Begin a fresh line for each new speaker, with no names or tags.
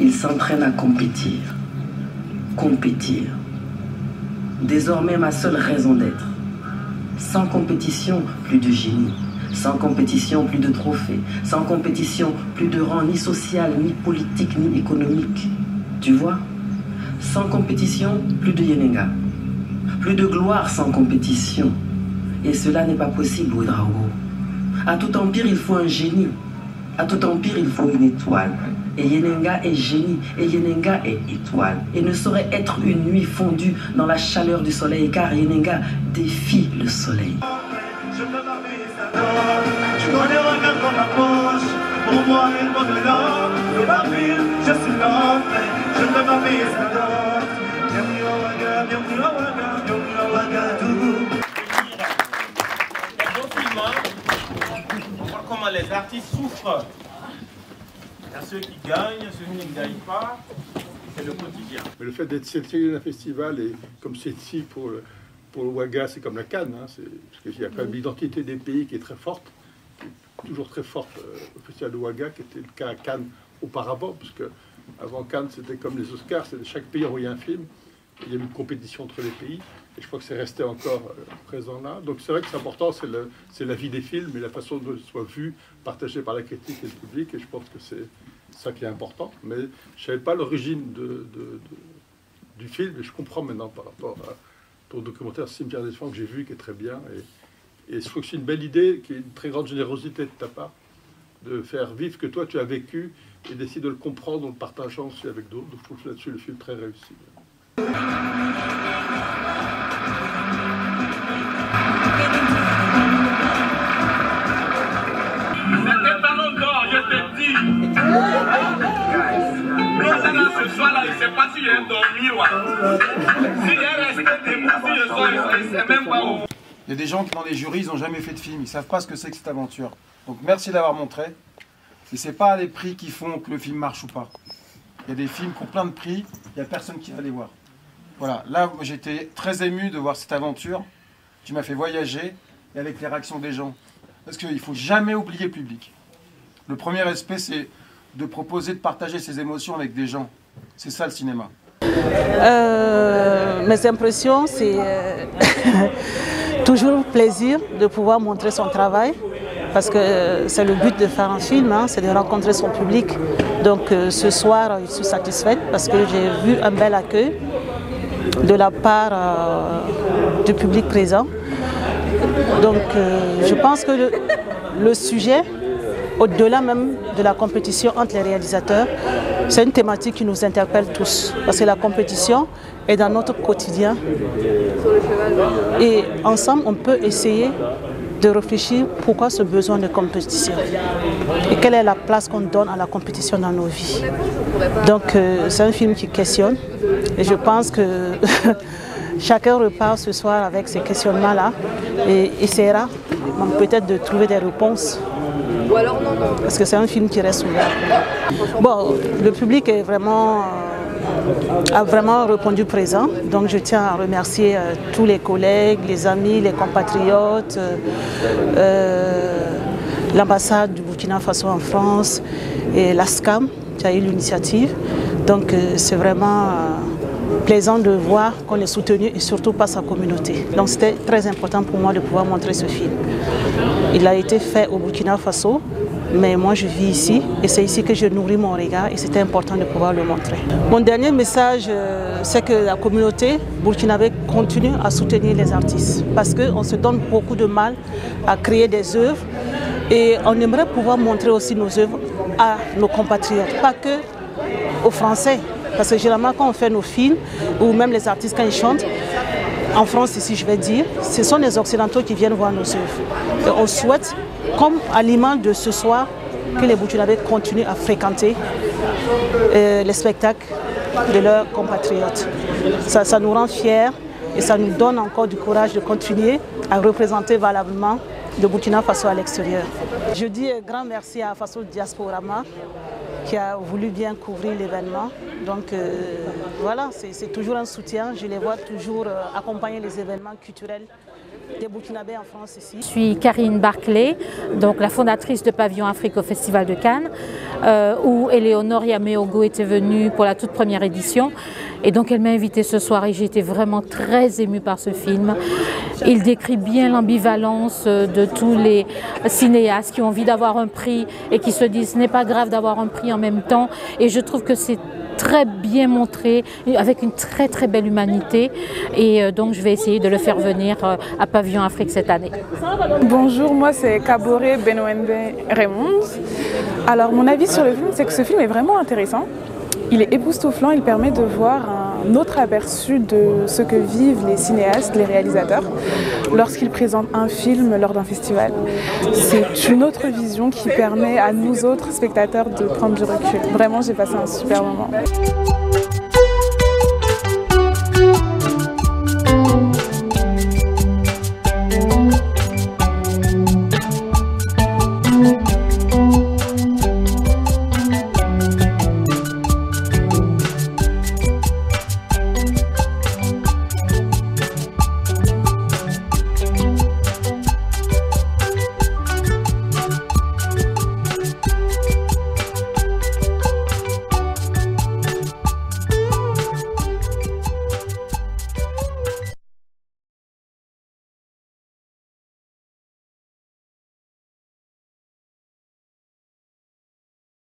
Il s'entraîne à compétir. Compétir. Désormais ma seule raison d'être. Sans compétition, plus de génie. Sans compétition, plus de trophées. Sans compétition, plus de rang ni social, ni politique, ni économique. Tu vois? Sans compétition, plus de Yenenga. Plus de gloire sans compétition. Et cela n'est pas possible, Ouedraogo. À tout empire, il faut un génie. À tout empire, il faut une étoile. Et Yenenga est génie, et Yenenga est étoile. Et ne saurait être une nuit fondue dans la chaleur du soleil, car Yenenga défie le soleil.
Je peux m'appeler Sador, je connais rien dans ma poche. Pour moi, elle me l'homme. De ma ville, je suis l'homme. Je peux m'appeler Sador. Bienvenue au Ouaga, bienvenue au Ouaga, bienvenue au Ouagadougou.
On voit comment les artistes souffrent. Il y a ceux qui gagnent, ceux qui ne gagnent pas. C'est le quotidien.
Mais le fait d'être sélectionné d'un festival, et comme c'est ici pour le Ouaga, c'est comme la Cannes, hein, parce qu'il y a quand même l'identité des pays qui est très forte, qui est toujours très forte au festival de Ouaga, qui était le cas à Cannes auparavant, parce que avant Cannes, c'était comme les Oscars, chaque pays envoyait un film, et il y a eu une compétition entre les pays, et je crois que c'est resté encore présent là. Donc c'est vrai que c'est important, c'est la vie des films, et la façon dont ils soient vus, partagés par la critique et le public, et je pense que c'est ça qui est important. Mais je ne savais pas l'origine du film, et je comprends maintenant par rapport à ton documentaire Cimetière des Enfants que j'ai vu, qui est très bien. Et je trouve que c'est une belle idée, qui est une très grande générosité de ta part, de faire vivre que toi tu as vécu et d'essayer de le comprendre en le partageant aussi avec d'autres. Donc je trouve là-dessus le film très réussi.
C'était pas longtemps, je te dis. Ce soir-là, il ne sait pas s'il est dormi. S'il est resté debout, si je sors, il ne sait même pas où.
Il y a des gens qui dans les jurys, ils n'ont jamais fait de film, ils ne savent pas ce que c'est que cette aventure. Donc merci d'avoir montré. Et ce n'est pas les prix qui font que le film marche ou pas. Il y a des films qui ont plein de prix, il n'y a personne qui va les voir. Voilà, là j'étais très ému de voir cette aventure. Tu m'as fait voyager, et avec les réactions des gens. Parce qu'il ne faut jamais oublier le public. Le premier aspect, c'est de proposer de partager ses émotions avec des gens. C'est ça le cinéma.
Mes impressions, c'est toujours plaisir de pouvoir montrer son travail, parce que c'est le but de faire un film, hein, c'est de rencontrer son public. Donc ce soir, je suis satisfaite parce que j'ai vu un bel accueil de la part du public présent. Donc je pense que le sujet, au-delà même de la compétition entre les réalisateurs, c'est une thématique qui nous interpelle tous. Parce que la compétition est dans notre quotidien. Et ensemble, on peut essayer de réfléchir pourquoi ce besoin de compétition. Et quelle est la place qu'on donne à la compétition dans nos vies. Donc c'est un film qui questionne. Et je pense que chacun repart ce soir avec ces questionnements-là et essaiera peut-être de trouver des réponses.
Ou alors non.
Parce que c'est un film qui reste ouvert. Bon, le public est a vraiment répondu présent. Donc je tiens à remercier tous les collègues, les amis, les compatriotes, l'ambassade du Burkina Faso en France et l'ASCAM qui a eu l'initiative. Donc c'est vraiment plaisant de voir qu'on est soutenu et surtout par sa communauté. Donc c'était très important pour moi de pouvoir montrer ce film. Il a été fait au Burkina Faso, mais moi je vis ici et c'est ici que je nourris mon regard et c'était important de pouvoir le montrer. Mon dernier message, c'est que la communauté burkinabé continue à soutenir les artistes parce qu'on se donne beaucoup de mal à créer des œuvres et on aimerait pouvoir montrer aussi nos œuvres à nos compatriotes, pas que aux Français. Parce que généralement quand on fait nos films, ou même les artistes quand ils chantent, en France ici je vais dire, ce sont les Occidentaux qui viennent voir nos œuvres. Et on souhaite, comme à l'image de ce soir, que les Burkinabés continuent à fréquenter les spectacles de leurs compatriotes. Ça nous rend fiers et ça nous donne encore du courage de continuer à représenter valablement le Burkina Faso à l'extérieur. Je dis un grand merci à Faso Diasporama qui a voulu bien couvrir l'événement. Donc voilà, c'est toujours un soutien. Je les vois toujours accompagner les événements culturels des Burkinabés en France ici.
Je suis Karine Barclay, donc la fondatrice de Pavillon Afrique au Festival de Cannes, où Éléonore Yameogo était venue pour la toute première édition. Et donc elle m'a invitée ce soir et j'ai été vraiment très émue par ce film. Il décrit bien l'ambivalence de tous les cinéastes qui ont envie d'avoir un prix et qui se disent ce n'est pas grave d'avoir un prix en même temps. Et je trouve que c'est très bien montré, avec une très très belle humanité, et donc je vais essayer de le faire venir à Pavillon Afrique cette année.
Bonjour, moi c'est Kaboré Benwende Raymond. Alors mon avis sur le film, c'est que ce film est vraiment intéressant. Il est époustouflant, il permet de voir un autre aperçu de ce que vivent les cinéastes, les réalisateurs, lorsqu'ils présentent un film lors d'un festival. C'est une autre vision qui permet à nous autres spectateurs de prendre du recul. Vraiment, j'ai passé un super moment.